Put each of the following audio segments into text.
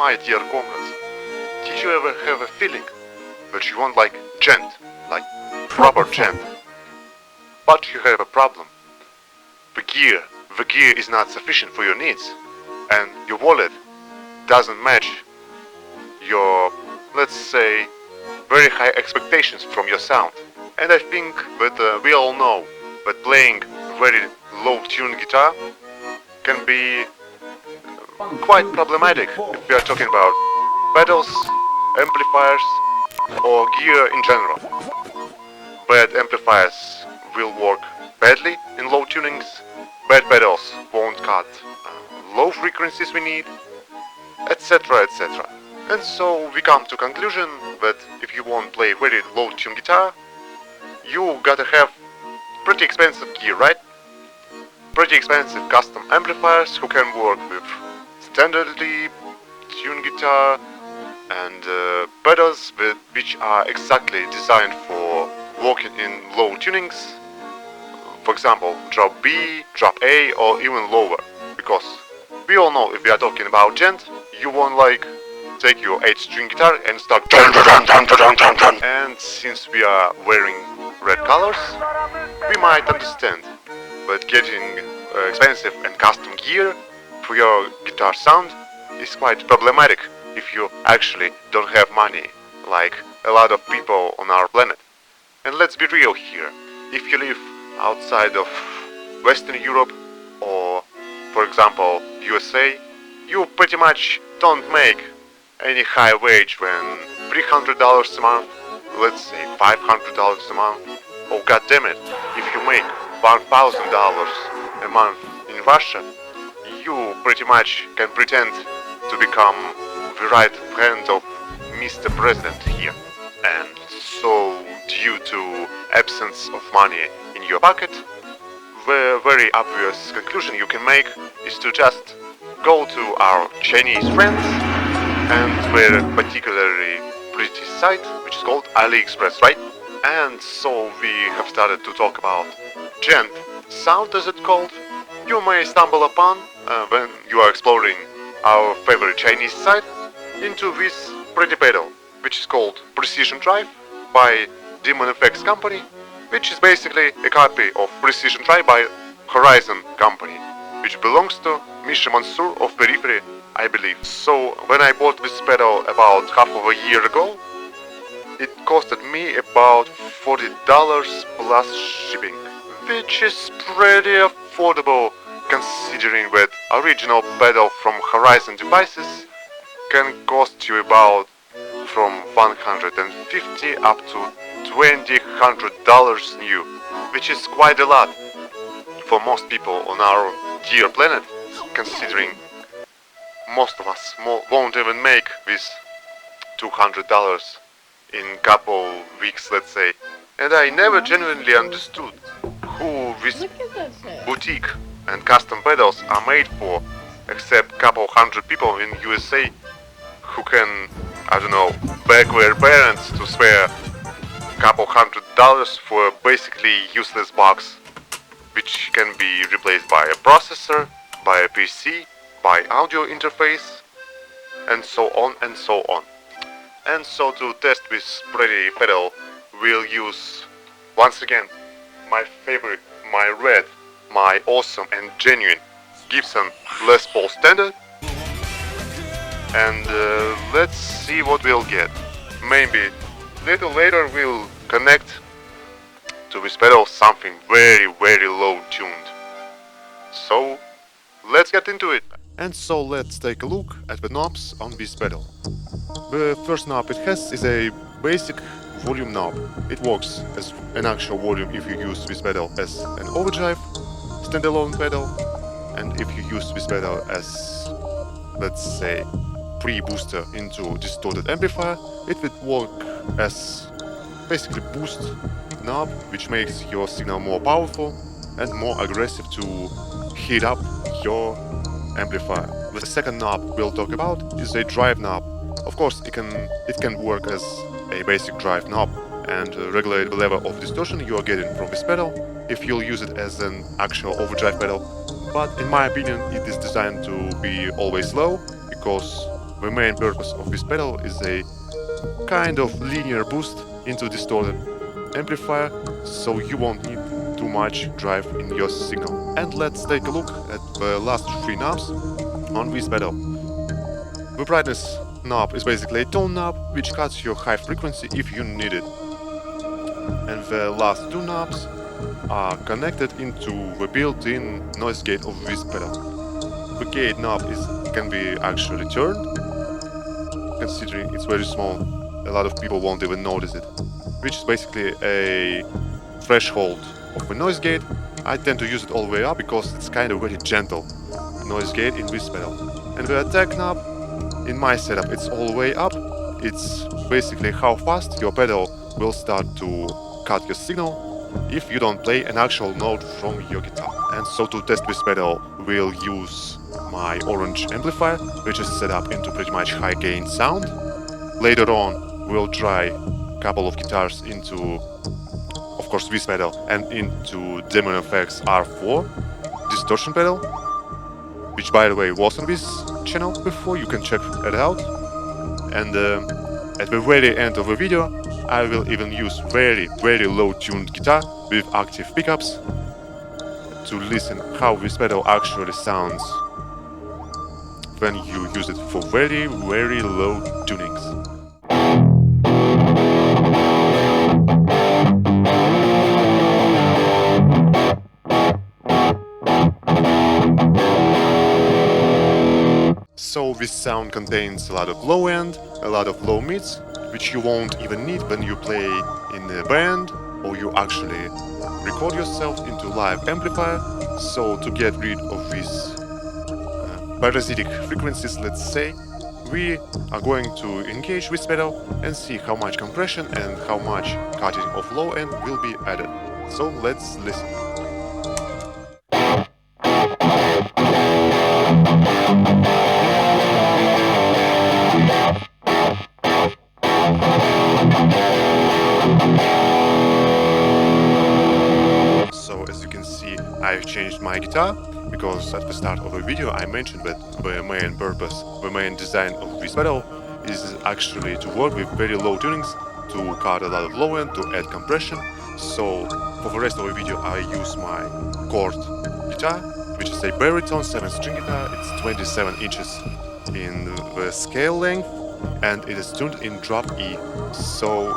my dear comrades, did you ever have a feeling that you want like gent, like proper gent, but you have a problem? The gear is not sufficient for your needs, and your wallet doesn't match your, let's say, very high expectations from your sound. And I think that we all know that playing very low-tuned guitar can be quite problematic if we are talking about pedals, amplifiers, or gear in general. Bad amplifiers will work badly in low tunings, bad pedals won't cut low frequencies we need, etc, etc. And so we come to conclusion that if you want to play very low tune guitar, you gotta have pretty expensive gear, right? Pretty expensive custom amplifiers who can work with standardly tuned guitar, and pedals which are exactly designed for working in low tunings. For example, drop B, drop A, or even lower. Because we all know if we are talking about gent, you won't like take your 8-string guitar and start dun, dun, dun, dun, dun, dun, dun. And since we are wearing red colors, we might understand that getting expensive and custom gear for your guitar sound is quite problematic if you actually don't have money, like a lot of people on our planet. And let's be real here, if you live outside of Western Europe or, for example, USA, you pretty much don't make any high wage when $300 a month, let's say $500 a month, or goddammit, if you make $1,000 a month in Russia, you pretty much can pretend to become the right friend of Mr. President here. And so, due to absence of money in your pocket, the very obvious conclusion you can make is to just go to our Chinese friends and their particularly pretty site, which is called AliExpress, right? And so we have started to talk about gent sound, as it's called. You may stumble upon, when you are exploring our favorite Chinese site, into this pretty pedal, which is called Precision Drive by DemonFX company, which is basically a copy of Precision Drive by Horizon company, which belongs to Misha Mansour of Periphery, I believe. So when I bought this pedal about half of a year ago, it costed me about $40 plus shipping, which is pretty affordable considering that original pedal from Horizon devices can cost you about from $150 up to $200 new, which is quite a lot for most people on our dear planet, considering most of us won't even make this $200 in couple weeks, let's say. And I never genuinely understood who this boutique and custom pedals are made for, except couple hundred people in USA who can, I don't know, beg their parents to spare couple $100 for a basically useless box, which can be replaced by a processor, by a PC, by audio interface, and so on and so on. And so to test this pretty pedal, we'll use, once again, my favorite, my red, my awesome and genuine Gibson Les Paul Standard. And let's see what we'll get. Maybe little later we'll connect to this pedal something very, very low tuned. So let's get into it. And so let's take a look at the knobs on this pedal. The first knob it has is a basic volume knob. It works as an actual volume if you use this pedal as an overdrive standalone pedal, and if you use this pedal as, let's say, pre-booster into distorted amplifier, it would work as basically boost knob, which makes your signal more powerful and more aggressive to heat up your amplifier. The second knob we'll talk about is a drive knob. Of course, it can work as a basic drive knob and regulate the level of distortion you are getting from this pedal if you'll use it as an actual overdrive pedal. But in my opinion, it is designed to be always low, because the main purpose of this pedal is a kind of linear boost into distorted amplifier, so you won't need too much drive in your signal. And let's take a look at the last three knobs on this pedal. The brightness knob is basically a tone knob, which cuts your high frequency if you need it. And the last two knobs are connected into the built-in noise gate of this pedal. The gate knob can be actually turned, considering it's very small. A lot of people won't even notice it, which is basically a threshold of the noise gate. I tend to use it all the way up because it's kind of very gentle noise gate in this pedal. And the attack knob, in my setup, it's all the way up. It's basically how fast your pedal will start to cut your signal if you don't play an actual note from your guitar. And so to test this pedal, we'll use my orange amplifier, which is set up into pretty much high gain sound. Later on, we'll try a couple of guitars into, of course, this pedal and into DemonFX R4 distortion pedal, which by the way was on this channel before, you can check it out. And at the very end of the video, I will even use very low tuned guitar with active pickups to listen how this pedal actually sounds when you use it for very low tunings. So this sound contains a lot of low end, a lot of low mids, which you won't even need when you play in a band or you actually record yourself into live amplifier. So to get rid of these parasitic frequencies, let's say, we are going to engage this pedal and see how much compression and how much cutting of low end will be added. So let's listen. So as you can see, I've changed my guitar, because at the start of the video I mentioned that the main purpose, the main design of this pedal is actually to work with very low tunings, to cut a lot of low end, to add compression. So for the rest of the video I use my chord guitar, which is a baritone 7-string guitar. It's 27 inches in the scale length and it is tuned in drop E. So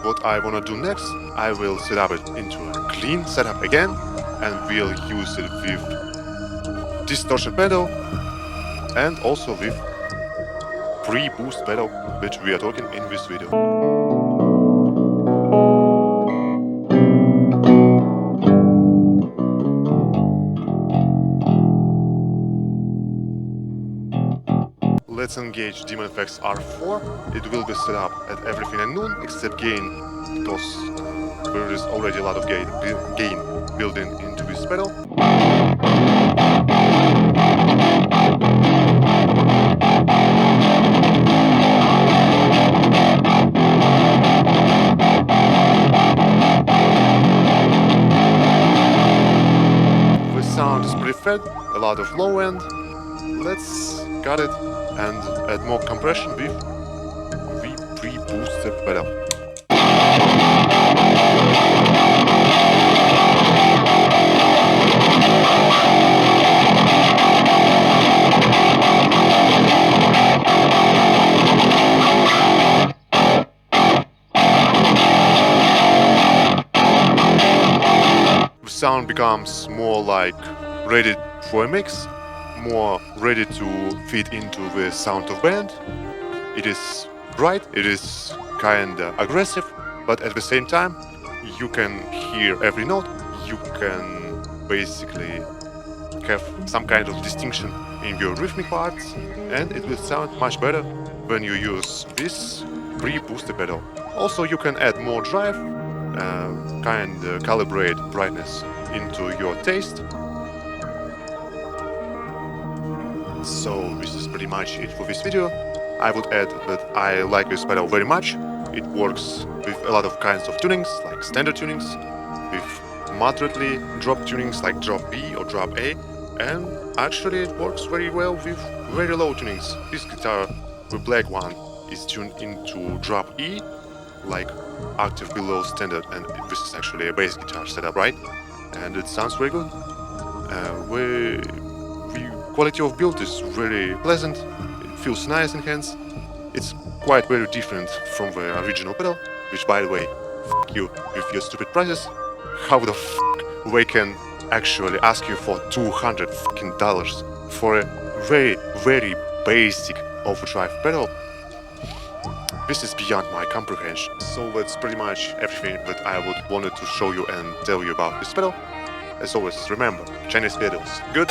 what I wanna do next, I will set up it into a clean setup again and we'll use it with distortion pedal and also with pre-boost pedal, which we are talking in this video. Let's engage DemonFX R4. It will be set up at everything and none except gain, because there is already a lot of gain built into this pedal. The sound is pretty fat, a lot of low end. Let's cut it and add more compression with the pre-boosted pedal. The sound becomes more like ready for a mix, more ready to fit into the sound of band. It is bright, it is kinda aggressive, but at the same time you can hear every note, you can basically have some kind of distinction in your rhythmic parts, and it will sound much better when you use this pre-boosted pedal. Also you can add more drive, kinda calibrate brightness into your taste. So this is pretty much it for this video. I would add that I like this pedal very much. It works with a lot of kinds of tunings, like standard tunings, with moderately drop tunings like drop B or drop A, and actually it works very well with very low tunings. This guitar, the black one, is tuned into drop E, like octave below standard, and this is actually a bass guitar setup, right? And it sounds very good. The quality of build is very pleasant, it feels nice in hands. It's quite very different from the original pedal, which, by the way, f*** you with your stupid prices. How the f*** they can actually ask you for $200 for a very, very basic overdrive pedal? This is beyond my comprehension. So that's pretty much everything that I wanted to show you and tell you about this pedal. As always, remember, Chinese pedals, good?